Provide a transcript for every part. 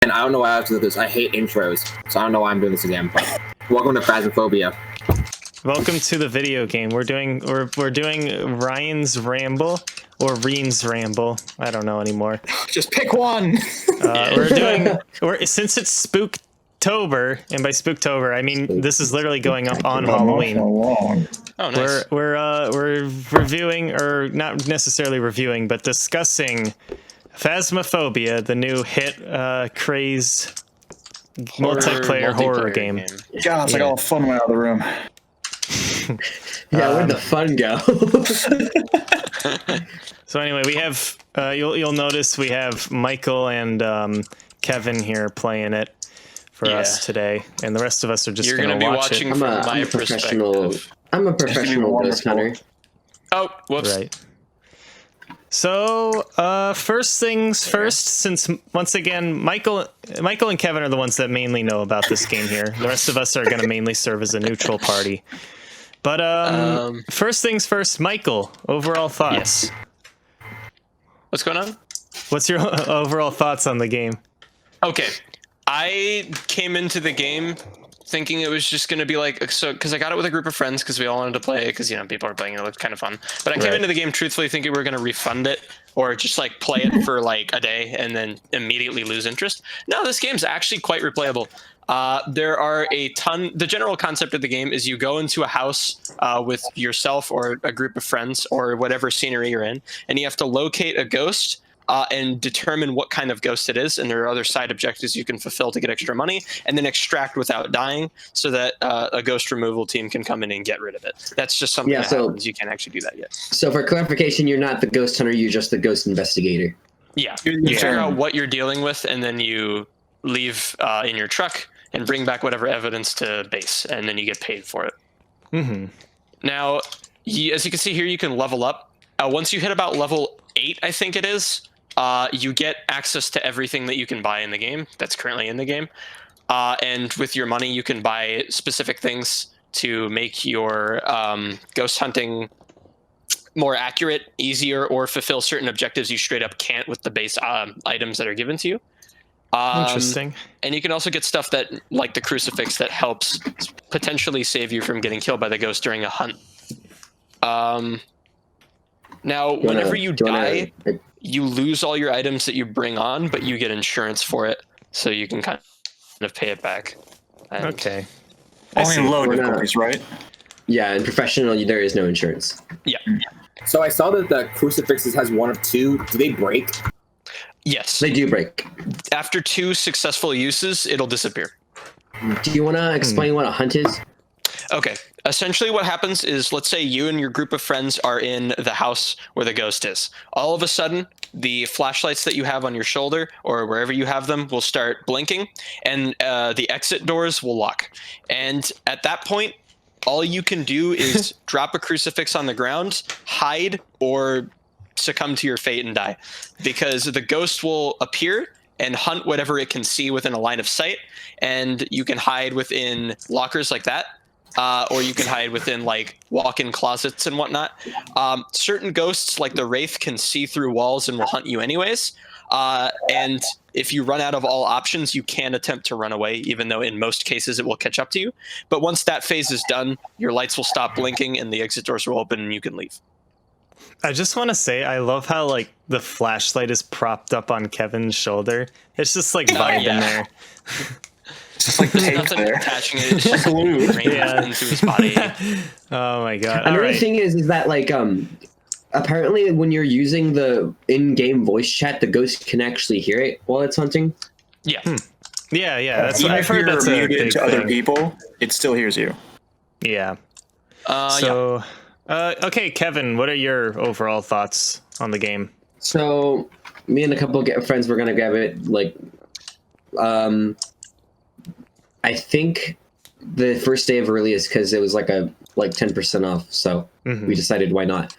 And I don't know why I have to do this. I hate intros, so I don't know why I'm doing this again. But welcome to Phasmophobia. Welcome to the video game. We're doing Ryan's Ramble or Reen's Ramble. I don't know anymore. Just pick one. Since it's Spooktober, and by Spooktober I mean this is literally going up on Halloween. Oh, nice. We're reviewing, or not necessarily reviewing, but discussing Phasmophobia, the new hit craze multiplayer horror game. God, it's like all the fun went out of the room. Yeah, where'd the fun go? So anyway, we have you'll notice we have Michael and Kevin here playing it for us today, and the rest of us are just going to be watching it. from my perspective. I'm a professional ghost hunter. Oh, whoops. Right. So, first things first, since once again, Michael and Kevin are the ones that mainly know about this game here. The rest of us are going to mainly serve as a neutral party. But first things first, Michael, overall thoughts. Yes. What's going on? What's your overall thoughts on the game? Okay. I came into the game thinking it was just going to be like, so because I got it with a group of friends because we all wanted to play it because, you know, people are playing it. It looked kind of fun. But I came into the game truthfully thinking we were going to refund it or just like play it for like a day and then immediately lose interest. No, this game's actually quite replayable. There are a ton. The general concept of the game is you go into a house with yourself or a group of friends or whatever scenery you're in, and you have to locate a ghost and determine what kind of ghost it is. And there are other side objectives you can fulfill to get extra money, and then extract without dying so that a ghost removal team can come in and get rid of it. That's just something that happens. You can't actually do that yet. So for clarification, you're not the ghost hunter, you're just the ghost investigator. Yeah. You figure out what you're dealing with, and then you leave in your truck and bring back whatever evidence to base, and then you get paid for it. Mm-hmm. Now, as you can see here, you can level up. Once you hit about level 8, I think it is, you get access to everything that you can buy in the game that's currently in the game. And with your money, you can buy specific things to make your ghost hunting more accurate, easier, or fulfill certain objectives you straight up can't with the base items that are given to you. Interesting. And you can also get stuff that, like the crucifix, that helps potentially save you from getting killed by the ghost during a hunt. Now, whenever you die, you lose all your items that you bring on, but you get insurance for it, so you can kind of pay it back. And okay. Only in low difficulties, right? Yeah, in professional, there is no insurance. Yeah. So I saw that the crucifixes has one of two. Do they break? Yes. They do break. After 2 successful uses, it'll disappear. Do you want to explain what a hunt is? Okay. Essentially what happens is, let's say you and your group of friends are in the house where the ghost is. All of a sudden, the flashlights that you have on your shoulder or wherever you have them will start blinking, and the exit doors will lock. And at that point, all you can do is drop a crucifix on the ground, hide, or succumb to your fate and die, because the ghost will appear and hunt whatever it can see within a line of sight, and you can hide within lockers like that, or you can hide within like walk-in closets and whatnot. Certain ghosts like the Wraith can see through walls and will hunt you anyways, and if you run out of all options, you can attempt to run away, even though in most cases it will catch up to you. But once that phase is done, your lights will stop blinking and the exit doors will open and you can leave. I just want to say, I love how like the flashlight is propped up on Kevin's shoulder. It's just like vibing there. It's just like tape Nothing there. attaching it. It's just Glued. into his body. Oh my god! Another thing is that like apparently when you're using the in-game voice chat, the ghost can actually hear it while it's hunting. Yeah. Yeah. That's what Even I've if heard. you're That's a muted big to other thing. people, it still hears you. Yeah. Yeah. Okay, Kevin, what are your overall thoughts on the game? So me and a couple of friends were gonna grab it. Like, I think the first day of release, because it was like 10% off. So we decided why not.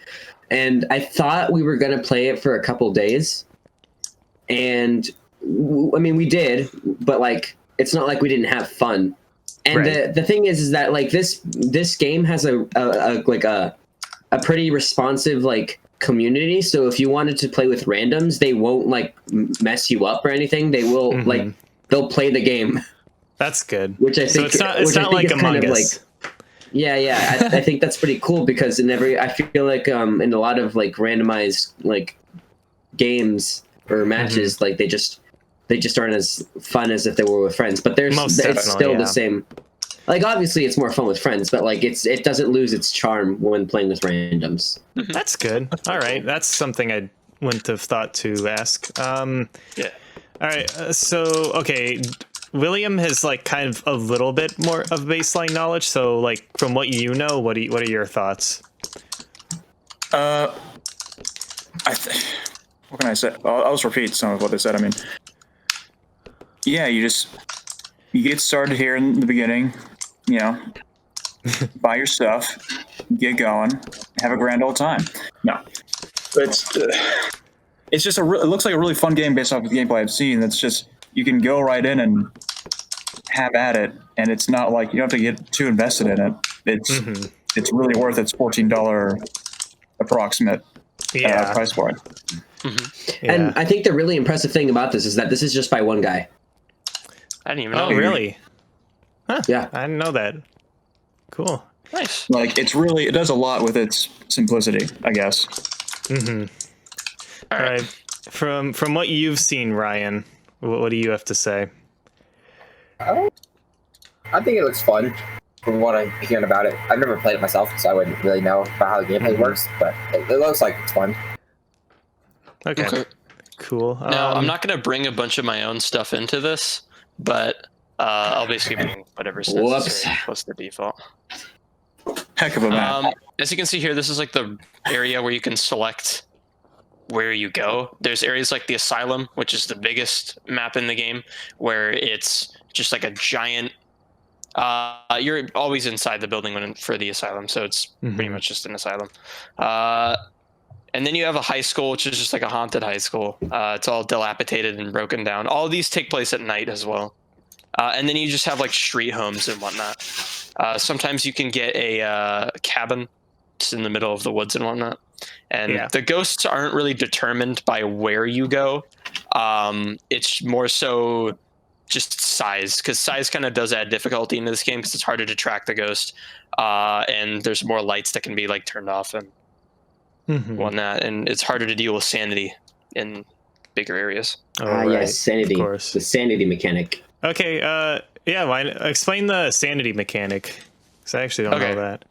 And I thought we were gonna play it for a couple days, and I mean we did, but like it's not like we didn't have fun. And the thing is that like this game has a pretty responsive like community. So if you wanted to play with randoms, they won't like mess you up or anything. They will like they'll play the game. That's good. Which I so think it's not like Among Us. Yeah. I think that's pretty cool because I feel like in a lot of like randomized like games or matches, like they just aren't as fun as if they were with friends. But it's still the same. Like obviously it's more fun with friends, but like it doesn't lose its charm when playing with randoms. That's good. All right, that's something I wouldn't have thought to ask. Yeah. All right. Okay. William has like kind of a little bit more of baseline knowledge. So like from what you know, what are your thoughts? What can I say? I'll just repeat some of what they said. I mean, yeah, you get started here in the beginning, you know, buy your stuff, get going, have a grand old time. No, it's just it looks like a really fun game based off of the gameplay I've seen. That's just, you can go right in and have at it, and it's not like you don't have to get too invested in it. It's really worth its $14 approximate price point. Yeah. And I think the really impressive thing about this is that this is just by one guy. I didn't even know. Oh, really? Huh. Yeah. I didn't know that. Cool. Nice. Like it does a lot with its simplicity, I guess. All right. From what you've seen, Ryan, what do you have to say? I think it looks fun from what I'm hearing about it. I've never played it myself, so I wouldn't really know about how the gameplay works, but it looks like it's fun. Okay. Cool. Now, I'm not going to bring a bunch of my own stuff into this, but I'll basically bring whatever's necessary plus the default. Heck of a map. As you can see here, this is like the area where you can select where you go. There's areas like the Asylum, which is the biggest map in the game, where it's just like a giant... you're always inside the building for the Asylum, so it's pretty much just an asylum. And then you have a high school, which is just like a haunted high school. It's all dilapidated and broken down. All of these take place at night as well. And then you just have like street homes and whatnot. Sometimes you can get a cabin just in the middle of the woods and whatnot. And the ghosts aren't really determined by where you go. It's more so just size, because size kind of does add difficulty into this game because it's harder to track the ghost. And there's more lights that can be like turned off and whatnot, and it's harder to deal with sanity in bigger areas. Yes, sanity. Of course. The sanity mechanic. Okay, explain the sanity mechanic, because I actually don't know that.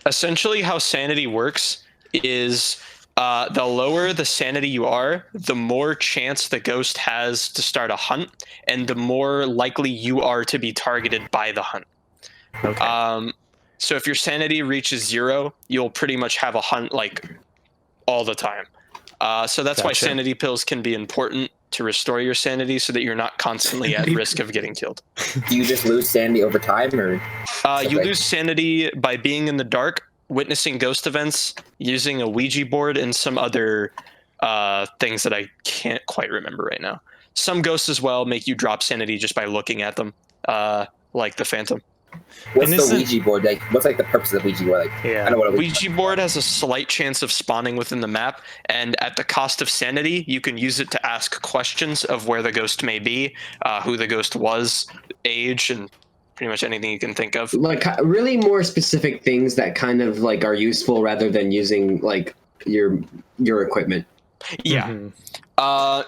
Essentially, how sanity works is the lower the sanity you are, the more chance the ghost has to start a hunt, and the more likely you are to be targeted by the hunt. Okay. So if your sanity reaches 0, you'll pretty much have a hunt like all the time. So that's why sanity pills can be important to restore your sanity, so that you're not constantly at risk of getting killed. Do you just lose sanity over time, or you lose sanity by being in the dark, witnessing ghost events, using a Ouija board, and some other things that I can't quite remember right now. Some ghosts as well make you drop sanity just by looking at them, like the Phantom. What's the Ouija board like? What's like the purpose of the Ouija board? Like, I know what a Ouija board has a slight chance of spawning within the map, and at the cost of sanity, you can use it to ask questions of where the ghost may be, who the ghost was, age, and pretty much anything you can think of. Like really more specific things that kind of like are useful rather than using like your equipment. Yeah.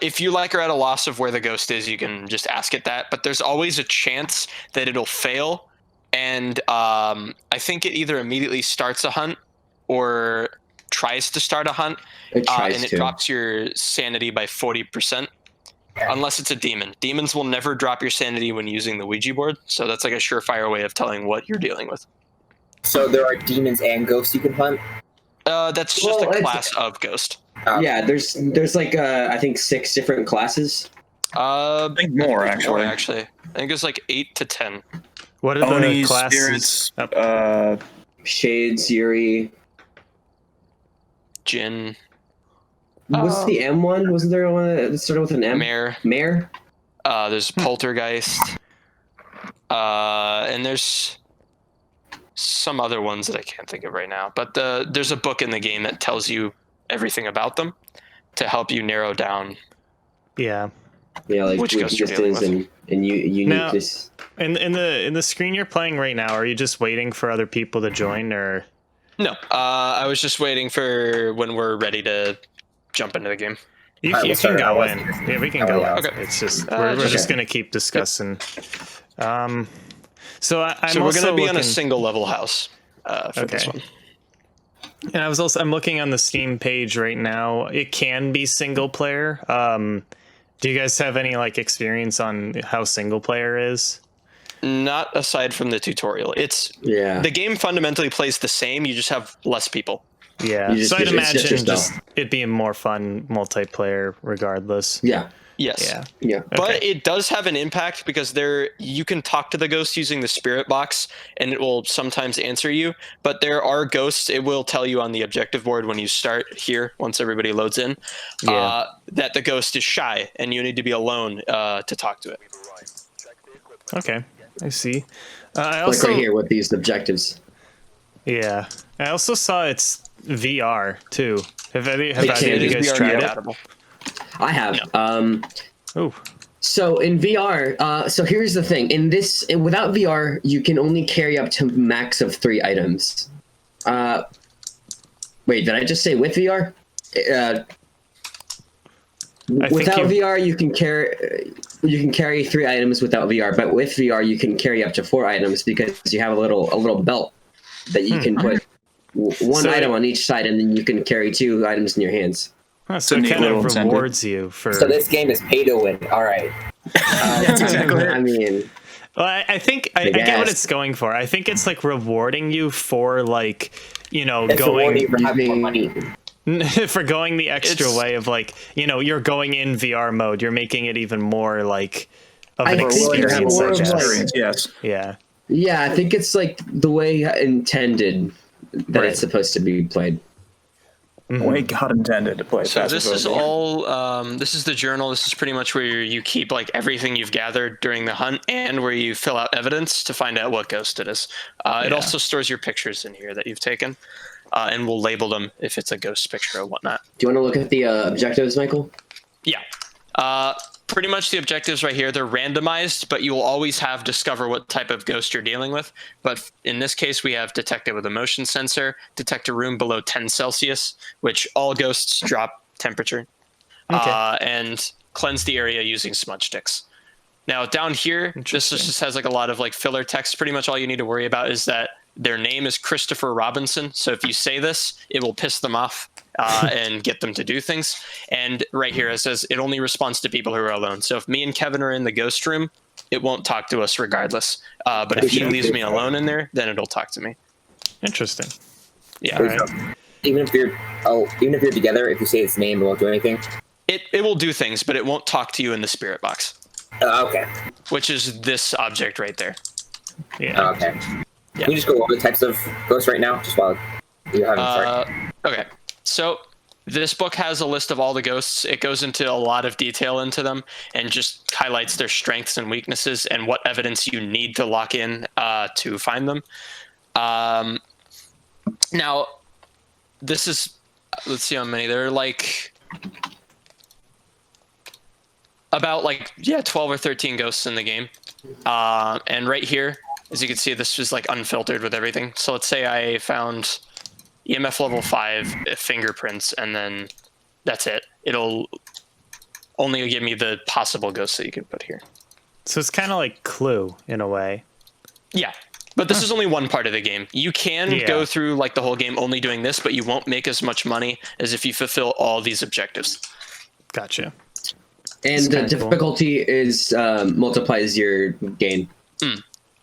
If you like are at a loss of where the ghost is, you can just ask it that, but there's always a chance that it'll fail. And I think it either immediately starts a hunt or tries to start a hunt, and it drops your sanity by 40%, unless it's a demon. Demons will never drop your sanity when using the Ouija board, so that's like a surefire way of telling what you're dealing with. So there are demons and ghosts you can hunt? That's just a class of ghost. Yeah, there's like I think 6 different classes. I think more actually. I think it's like 8 to 10. What are the classes? Spirits, Shades, Yuri, Jinn. What's the M one? Wasn't there one that started with an M? Mare. There's Poltergeist. And there's some other ones that I can't think of right now. But there's a book in the game that tells you everything about them to help you narrow down. Yeah. Yeah, like Which ghost you're weaknesses dealing with. and uniqueness. In the screen you're playing right now, are you just waiting for other people to join, or? No, I was just waiting for when we're ready to jump into the game. You, Alright, you we'll start can it. I go wasn't in. listening. Yeah, we can Oh, go yeah. in. Okay. It's just Uh, we're just- just gonna keep discussing. So I'm So we're also going to be on a looking- single level house for this Okay. one. And I'm looking on the Steam page right now. It can be single player. Do you guys have any like experience on how single player is? Not aside from the tutorial. Yeah. The game fundamentally plays the same. You just have less people. Yeah. You just- So I'd it's just imagine yourself. just it being more fun multiplayer regardless. Yeah. Yes. Yeah. Yeah. But Okay. it does have an impact because you can talk to the ghost using the spirit box and it will sometimes answer you. But there are ghosts, it will tell you on the objective board when you start here, once everybody loads in, Yeah. that the ghost is shy and you need to be alone to talk to it. Okay. I see. I Like also right here with these objectives. Yeah. I also saw it's VR too. Have either It of can you be guys VR tried it? compatible. I have. Oh. So in VR, so here's the thing. Without VR, you can only carry up to max of 3 items. Wait, did I just say with VR? Without VR, you can carry 3 items without VR, but with VR, you can carry up to 4 items because you have a little belt that you can put one So- item on each side, and then you can carry 2 items in your hands. Huh, so a it neat kind of little incentive. rewards you for. So this game is pay to win. All right. That's exactly it. I mean, Well, I think I get what guess. it's going for. I think it's like rewarding you for like It's going rewarding for having more money. for going the extra It's- way of like you're going in VR mode. You're making it even more like of I an think it's experience. more I of guess. like- Experience, yes. Yeah. yeah, I think it's like the way intended that Right. it's supposed to be played. Way God intended to play. So this is Phasmophobia. all. This is the journal. This is pretty much where you keep like everything you've gathered during the hunt, and where you fill out evidence to find out what ghost it is. It also stores your pictures in here that you've taken, and we'll label them if it's a ghost picture or whatnot. Do you want to look at the objectives, Michael? Yeah. Pretty much the objectives right here, they're randomized, but you will always have discover what type of ghost you're dealing with. But in this case, we have detect it with a motion sensor, detect a room below 10 Celsius, which all ghosts drop temperature, and cleanse the area using smudge sticks. Now down here, this just has like a lot of like filler text. Pretty much all you need to worry about is that their name is Christopher Robinson. So if you say this, it will piss them off and get them to do things. And right here it says it only responds to people who are alone. So if me and Kevin are in the ghost room, it won't talk to us regardless. But if he leaves me alone in there, then it'll talk to me. Interesting. Yeah. All right. Even if you're together, if you say its name, it won't do anything. It will do things, but it won't talk to you in the spirit box, Okay. which is this object right there. Yeah. Okay. Yeah. Can we just go over the types of ghosts right now, just while you're having start? Okay, so this book has a list of all the ghosts. It goes into a lot of detail into them and just highlights their strengths and weaknesses and what evidence you need to lock in to find them. Now, this is, let's see how many. There are like about 12 or 13 ghosts in the game. And right here, as you can see, this is like unfiltered with everything. So let's say I found EMF level 5 fingerprints, and then that's it. It'll only give me the possible ghosts that you can put here. So it's kind of like Clue in a way. Yeah, but this is only one part of the game. You can Yeah. go through like the whole game only doing this, but you won't make as much money as if you fulfill all these objectives. Gotcha. And the kinda cool. difficulty is multiplies your gain.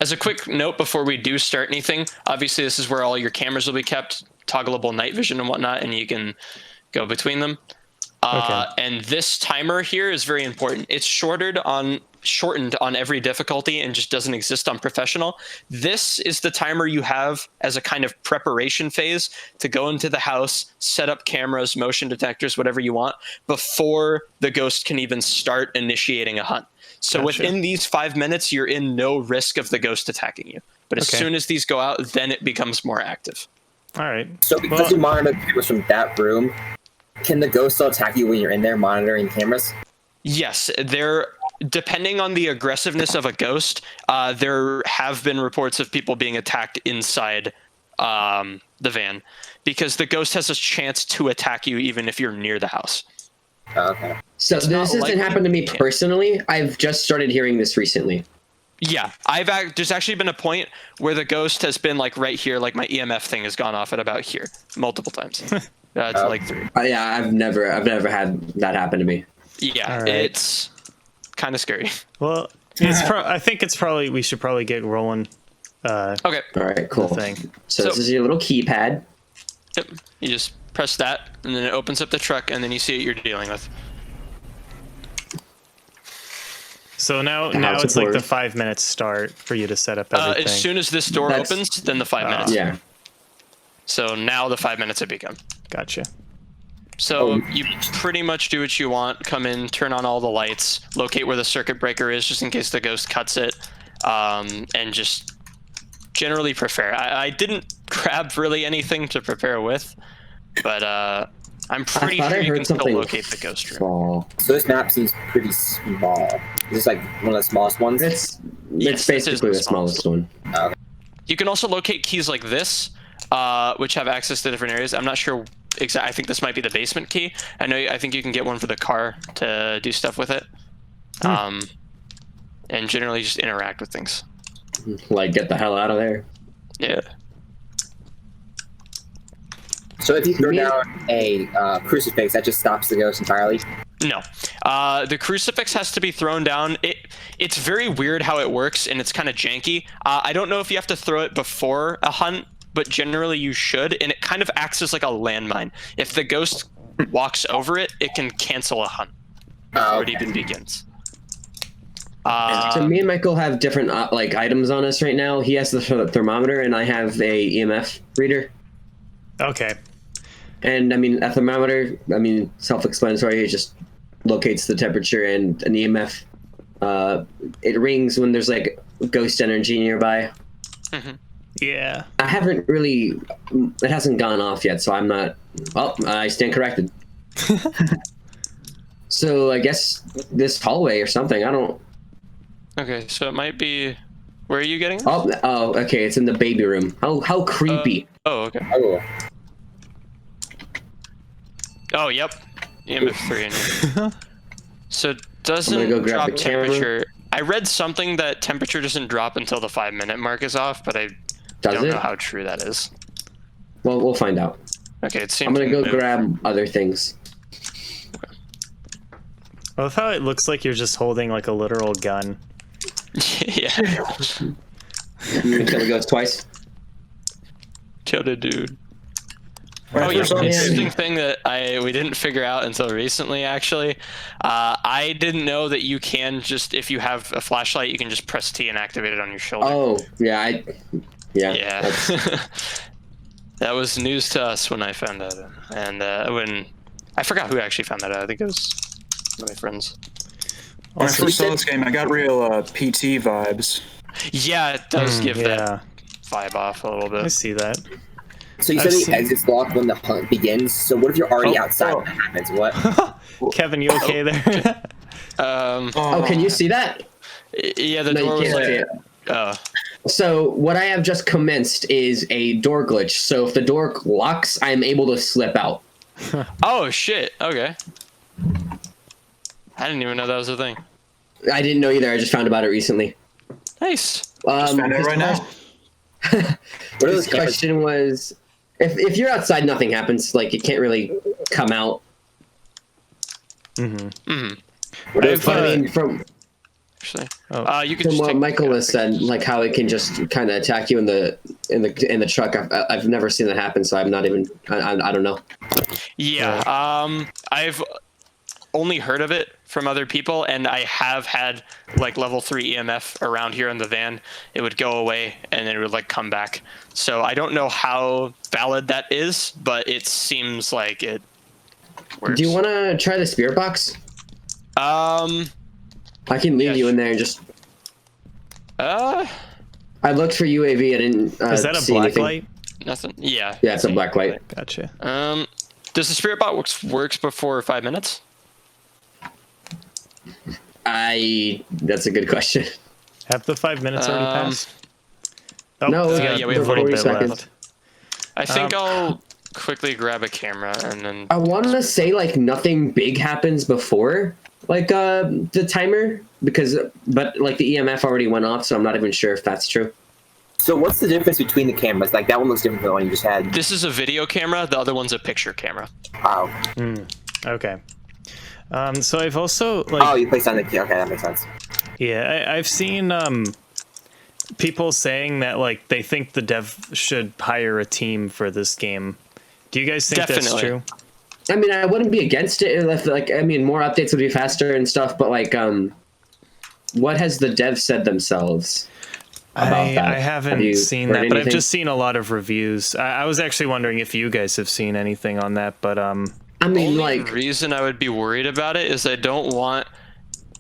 As a quick note before we do start anything, obviously this is where all your cameras will be kept, toggleable night vision and whatnot, and you can go between them. And this timer here is very important. It's shortened on every difficulty and just doesn't exist on professional. This is the timer you have as a kind of preparation phase to go into the house, set up cameras, motion detectors, whatever you want, before the ghost can even start initiating a hunt. So Gotcha. within these 5 minutes, you're in no risk of the ghost attacking you. But as Okay. soon as these go out, then it becomes more active. All right. So because you monitor the cameras from that room, can the ghost still attack you when you're in there monitoring cameras? Yes, depending on the aggressiveness of a ghost, there have been reports of people being attacked inside the van, because the ghost has a chance to attack you even if you're near the house. Okay. So It's this not hasn't likely, happened to me yeah. personally. I've just started hearing this recently. Yeah, there's actually been a point where the ghost has been like right here, like my EMF thing has gone off at about here multiple times. It's like 3. Yeah, I've never had that happen to me. Yeah, All right. it's kind of scary. Well, I think we should probably get rolling. Okay. All right, cool. Thing. So this So- is your little keypad. Yep. You just press that, and then it opens up the truck, and then you see what you're dealing with. So now house it's like the support. 5 minutes start for you to set up everything. As soon as this door That's- opens, then the 5 minutes. Yeah. So now the 5 minutes have begun. Gotcha. So you pretty much do what you want. Come in, turn on all the lights, locate where the circuit breaker is, just in case the ghost cuts it, and just generally prepare. I didn't grab really anything to prepare with, but I'm pretty I thought sure I you heard can still something locate the ghost room. fall. So this map seems pretty small. Is this like one of the smallest ones? It's Yes, this is basically the the smallest one. You can also locate keys like this, which have access to different areas. I'm not sure exactly. I think this might be the basement key. I think you can get one for the car to do stuff with it. And generally just interact with things. Like, get the hell out of there. Yeah. So if you throw down a crucifix, that just stops the ghost entirely? No. The crucifix has to be thrown down. It's very weird how it works, and it's kind of janky. I don't know if you have to throw it before a hunt, but generally you should, and it kind of acts as like a landmine. If the ghost walks over it, it can cancel a hunt before it even begins. So me and Michael have different like items on us right now. He has the thermometer, and I have a EMF reader. Okay. And I mean, a thermometer, self-explanatory. It just locates the temperature, and an EMF. It rings when there's like ghost energy nearby. Yeah. I haven't really. It hasn't gone off yet, so I'm not. Well, I stand corrected. So I guess this hallway or something. I don't. Okay, so it might be. Where are you getting this? Oh, okay. It's in the baby room. How creepy. Okay. Oh. Oh, yep. EMF 3 in here. So it doesn't go grab drop the camera. temperature. I read something that temperature doesn't drop until the 5 minute mark is off, but I Does don't it? know how true that is. Well, we'll find out. Okay, it seems I'm gonna to go move. grab other things. I love how it looks like you're just holding like a literal gun. Yeah. You can kill the ghost twice. Killed a dude. When I Oh yeah, first saw this interesting game- thing that we didn't figure out until recently. Actually, I didn't know that you can just, if you have a flashlight, you can just press T and activate it on your shoulder. Oh, yeah, Yeah. that's- That was news to us when I found out, and when I forgot who actually found that out. I think it was one of my friends. When I first saw this game, I got real PT vibes. Yeah, it does give Yeah. that vibe off a little I bit. see that. So you I've said seen- the exit's locked when the hunt begins. So what if you're already outside when that happens? What? Kevin, you okay there? Oh, can you see that? Yeah, the No, door you was can't like, see it. oh, So what I have just commenced is a door glitch. So if the door locks, I'm able to slip out. oh shit. Okay. I didn't even know that was a thing. I didn't know either. I just found about it recently. Nice. Found out right now. What are His those cameras? question was, if you're outside, nothing happens. Like, it can't really come out. What are those I've, But I cameras? mean, from Actually, Oh. you can from just what take Michael the has said, like how it can just kind of attack you in the truck. I've never seen that happen, so I'm not even. I don't know. Yeah. I've only heard of it from other people, and I have had like level 3 EMF around here in the van. It would go away and then it would like come back. So I don't know how valid that is, but it seems like it works. Do you want to try the spirit box? I can leave Yeah, you in there and just. Uh, I looked for UAV. I didn't. Is that a see black anything. light? nothing. Yeah. Yeah, it's a black light. Gotcha. Does the spirit bot works before 5 minutes? That's a good question. Have the 5 minutes already passed? Oh, No, yeah, we have a little 40 bit seconds. left. I think I'll quickly grab a camera and then. I want to say like nothing big happens before like the timer but like the EMF already went off, so I'm not even sure if that's true. So what's the difference between the cameras? Like that one looks different from the one you just had. This is a video camera. The other one's a picture camera. Oh. Okay. So I've also Oh, you placed on the okay, that makes sense. Yeah, I've seen people saying that like they think the dev should hire a team for this game. Do you guys think that's true? I mean, I wouldn't be against it if like more updates would be faster and stuff, but like what has the dev said themselves about that? I haven't seen that, but I've anything? just seen a lot of reviews. I was actually wondering if you guys have seen anything on that, but I mean, only like reason I would be worried about it is I don't want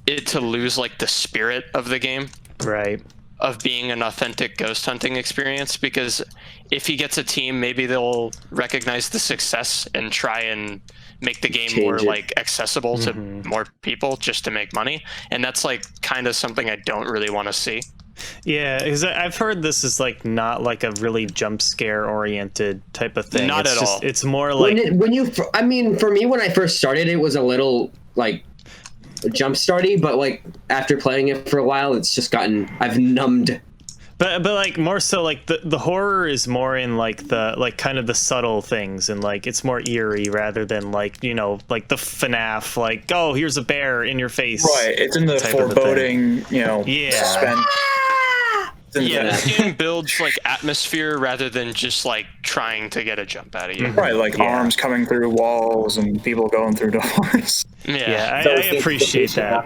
it to lose like the spirit of the game. Right. Of being an authentic ghost hunting experience, because if he gets a team, maybe they'll recognize the success and try and make the game more like accessible to more people just to make money, and that's like kind of something I don't really want to see. Yeah, because I've heard this is like not like a really jump scare oriented type of thing. Not it's at all. It's more like for me when I first started, it was a little like jump starty, but like after playing it for a while, it's just I've numbed. But like more so like the horror is more in like the like kind of the subtle things, and like it's more eerie rather than like like the FNAF like, oh, here's a bear in your face. Right, it's in the foreboding, suspense. Yeah, this game builds like atmosphere rather than just like trying to get a jump out of you. Right, like arms coming through walls and people going through doors. Yeah, I appreciate that.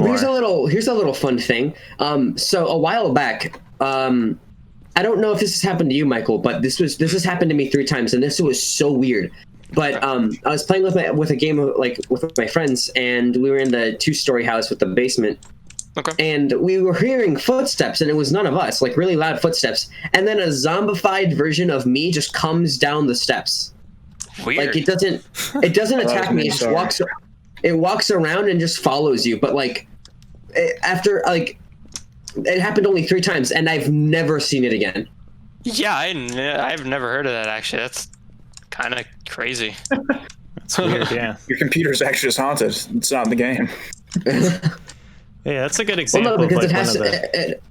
Here's a little fun thing. So a while back, I don't know if this has happened to you, Michael, but this has happened to me 3 times, and this was so weird. But I was playing with a game with my friends, and we were in the 2-story house with the basement. Okay. And we were hearing footsteps, and it was none of us, like really loud footsteps. And then a zombified version of me just comes down the steps. Weird. Like it doesn't attack me. It just walks around and just follows you. But like after like it happened only 3 times, and I've never seen it again. Yeah, I've never heard of that actually. That's kind of crazy. That's weird. Yeah. Your computer's actually just haunted. It's not in the game. Yeah, that's a good example. Well, no, because it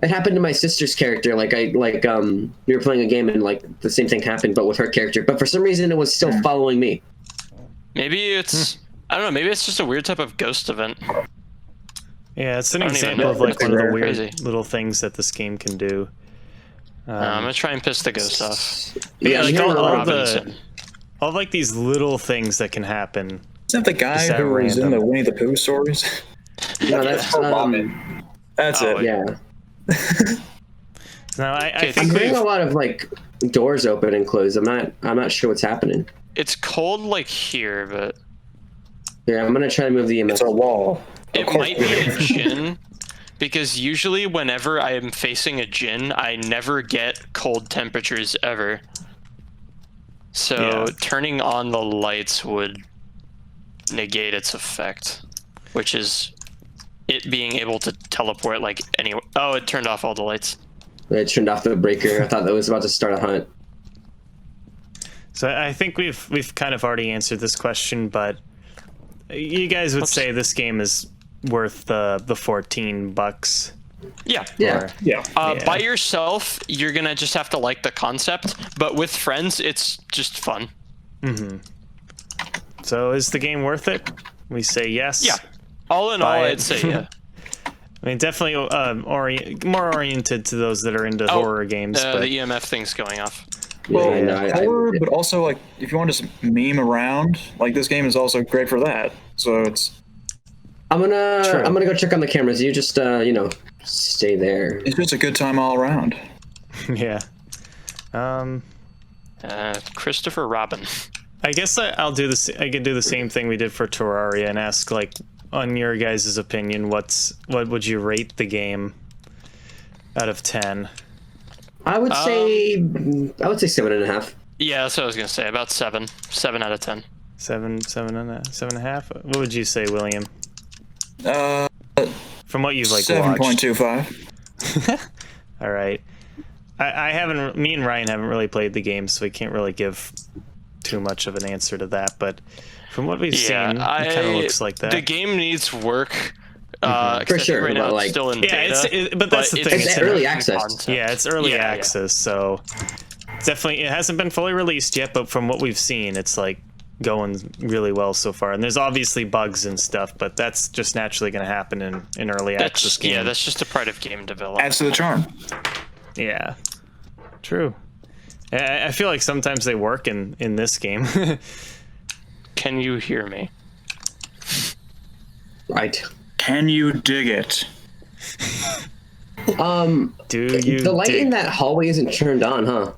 happened to my sister's character. Like we were playing a game and like the same thing happened, but with her character. But for some reason, it was still following me. Maybe it's I don't know. Maybe it's just a weird type of ghost event. Yeah, it's an example of like one of the weird little things that this game can do. I'm gonna try and piss the ghost off. Yeah, like Robinson. all like these little things that can happen. Isn't that the guy who was in the Winnie the Pooh stories? No, that's That's it. Yeah. No, I Okay, think I'm hearing a lot of like doors open and close. I'm not sure what's happening. It's cold like here, but Yeah, I'm gonna try to move the EMF. It's a wall. it might be a djinn. Because usually whenever I am facing a djinn, I never get cold temperatures ever. So turning on the lights would negate its effect, which is it being able to teleport like anywhere. Oh, it turned off all the lights. I turned off the breaker. I thought that was about to start a hunt. so. I think we've kind of already answered this question, but you guys would say this game is worth the $14. Yeah. Yeah. By yourself, you're gonna just have to like the concept, but with friends, it's just fun. So is the game worth it? We say yes. Yeah. All in all, I'd say yeah. I mean, definitely more oriented to those that are into horror games. But the EMF thing's going off. Well, Yeah, horror, but also like if you want to just meme around, like this game is also great for that. So it's I'm gonna go check on the cameras. You just stay there. it's just a good time all around. yeah. Christopher Robin. I guess I'll do this. I could do the same thing we did for Terraria and ask, like, on your guys' opinion, what would you rate the game out of 10? I would say 7.5. Yeah, that's what I was gonna say. About 7 out of 10. 7.5. What would you say, William? From what you've like 7.25. All right. I haven't. Me and Ryan haven't really played the game, so we can't really give too much of an answer to that. But from what we've seen, it kind of looks like that. The game needs work. For sure, right now but, it's like, still in Yeah, beta. but that's the thing. It's in early access. Yeah, it's early Yeah. access, so definitely it hasn't been fully released yet. But from what we've seen, it's like going really well so far. And there's obviously bugs and stuff, but that's just naturally going to happen in early access games. Yeah, that's just a part of game development. Adds to the charm. Yeah, true. I feel like sometimes they work in this game. Can you hear me? Right. Can you dig it? Do you? The light dig- in that hallway isn't turned on, huh?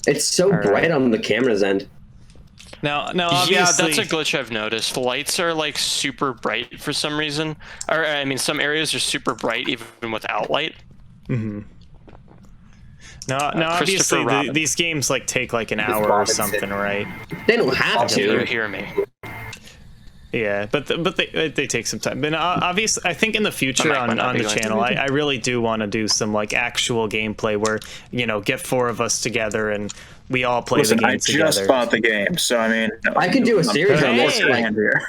It's so right. bright on the camera's end. Now, Yeah, obviously, that's a glitch I've noticed. Lights are like super bright for some reason. Or I mean, some areas are super bright even without light. Now, Christopher obviously, Robin. these games like take like an hour or Robinson. something, right? They don't have Can you to. hear me? Yeah, but they take some time. But obviously, I think in the future mic might not on be the going channel, I really do want to do some like actual gameplay where get 4 of us together and we all play Listen, the game I together. just bought the game, so I mean, I could do a series on this. Hey! Like, here.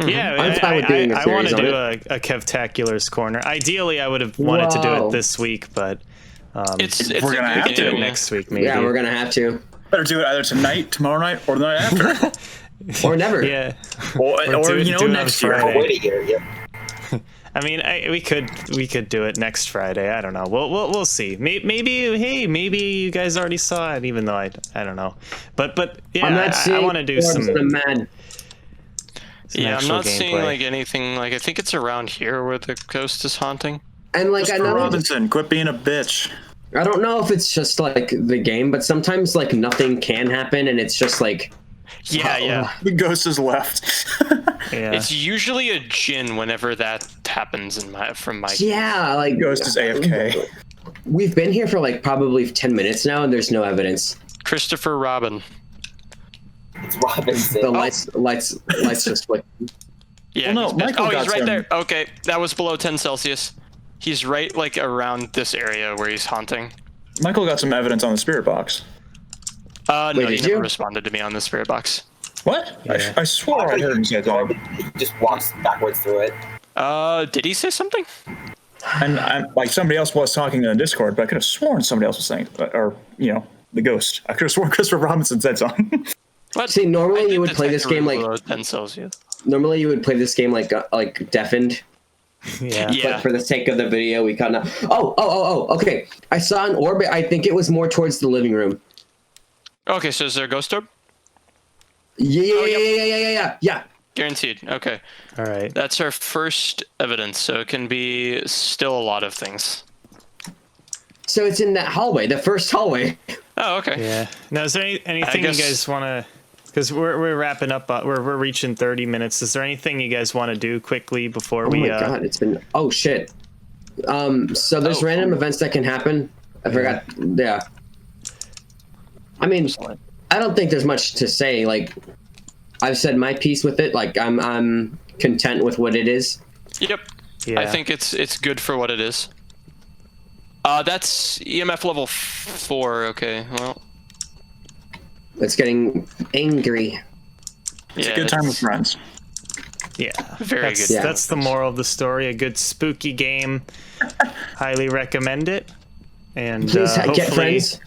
Yeah, I'm fine with doing a I want to series do on a Kevtacular's Corner. Ideally, I would have wanted to do Whoa. it this week, but It's We're gonna a have good to. do it idea. next week maybe. yeah, we're gonna have to, Better do it either tonight, tomorrow night, or the night after. or never. Yeah. or do it on next year. Friday. Wait a year. Yep. I mean, we could do it next Friday. I don't know. We'll see. Maybe you guys already saw it, even though I don't know. But yeah, I'm not I seeing want to do some. I'm mad. some I'm actual not seeing gameplay. like anything. Like I think it's around here where the ghost is haunting. And like I Mr. know, Robinson, quit being a bitch. I don't know if it's just like the game, but sometimes like nothing can happen, and it's just like Yeah. The ghost is left. Yeah. It's usually a djinn whenever that happens from my. yeah, like Ghost is AFK. we've been here for like probably 10 minutes now, and there's no evidence. Christopher Robin. It's Robinson. The lights just like Yeah. Well, no, he's Michael got he's right some- there. Okay, that was below 10 Celsius. He's right like around this area where he's haunting. Michael got some evidence on the spirit box. No, Wait, he did never you? responded to me on the spirit box. What? Yeah. I swore I heard him say that. He just walks backwards through it. Did he say something? And like somebody else was talking in the Discord, but I could have sworn somebody else was saying, or the ghost. I could have sworn Christopher Robinson said something. What? See, normally I did you would play detect this game, really like- below 10 Celsius. normally you would play this game like deafened. yeah. Yeah. But for the sake of the video, we cut out. Oh, okay. I saw an orbit. I think it was more towards the living room. Okay, so is there a ghost orb? Yeah. Guaranteed. Okay. All right. That's our first evidence, so it can be still a lot of things. So it's in that hallway, the first hallway. Oh, okay. Yeah. Now, is there anything guess- you guys want to? Because we're wrapping up. We're reaching 30 minutes. Is there anything you guys want to do quickly before Oh we? my god, it's been. Oh shit. So there's random events that can happen. I forgot. Yeah. I mean, I don't think there's much to say. Like, I've said my piece with it. Like, I'm content with what it is. Yep. Yeah. I think it's good for what it is. That's EMF level 4. Okay. Well. It's getting angry. It's a good time with friends. Yeah. Very that's, good. That's the moral of the story. A good spooky game. Highly recommend it. And Please get hopefully, friends.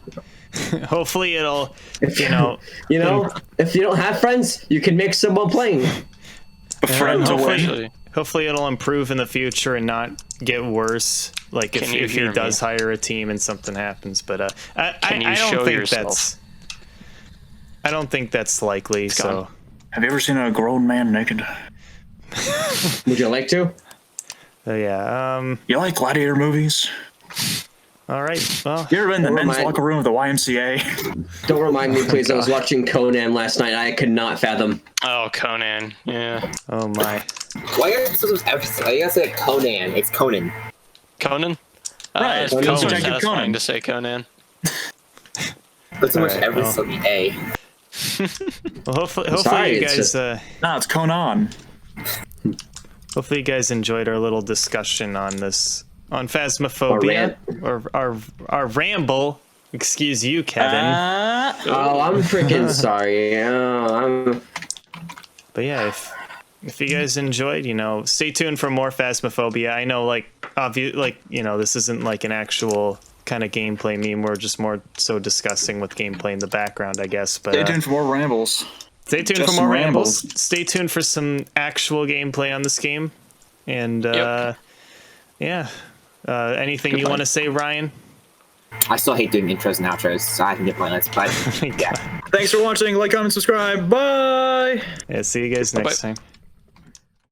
hopefully it'll, If you don't have friends, you can make someone playing. A friend to win. Hopefully. hopefully it'll improve in the future and not get worse. Like Can you if he hear me? does hire a team and something happens, but Can you I don't show think yourself? I don't think that's likely. So gone. Have you ever seen a grown man naked? Would you like to? yeah. You like gladiator movies? All right. Well, You ever been in the Don't men's remind- locker room of the YMCA? Don't remind me, please. I was watching Conan last night. I could not fathom. Oh, Conan. Yeah. oh my. Why you gotta say Conan? It's Conan. Conan? Right, It's Conan. so Detective satisfying Conan. to say Conan. Put so much Alright, emphasis well. on the A. Well, hopefully sorry, you it's guys. just- No, it's Conan. Hopefully you guys enjoyed our little discussion on this, on Phasmophobia, or our ramble. Excuse you, Kevin. Oh, I'm freaking sorry. But yeah, if you guys enjoyed, you know, stay tuned for more Phasmophobia. I know, like, you know, this isn't like an actual kind of gameplay meme. We're just more so discussing with gameplay in the background, I guess. But stay tuned for more rambles. Stay tuned Just for more some rambles. rambles. Stay tuned for some actual gameplay on this game. And yeah, anything you want to say, Ryan? I still hate doing intros and outros, so I can get pointless. But yeah. Thanks for watching. Like, comment, subscribe. Bye. Yeah, see you guys next Bye. time.